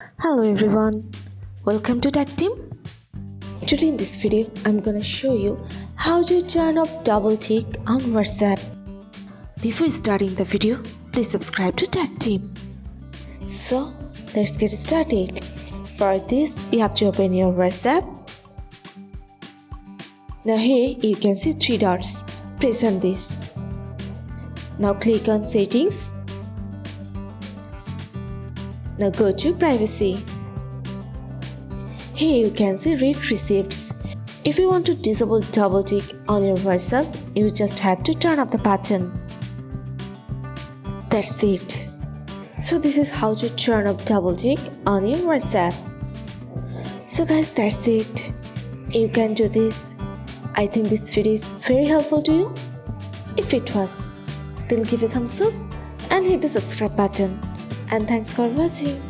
Hello everyone, welcome to Tactim. Today in this video, I'm gonna show you how to turn off double tick on WhatsApp. Before starting the video, please subscribe to Tactim. So let's get started. For this, you have to open your WhatsApp. Now here you can see three dots. Press on this. Now click on settings. Now go to privacy. Here you can see read receipts. If you want to disable double tick on your WhatsApp, you just have to turn off the button. That's it. So this is how to turn off double tick on your WhatsApp. So guys, that's it. You can do this. I think this video is very helpful to you. If it was, then give a thumbs up and hit the subscribe button. And thanks for watching.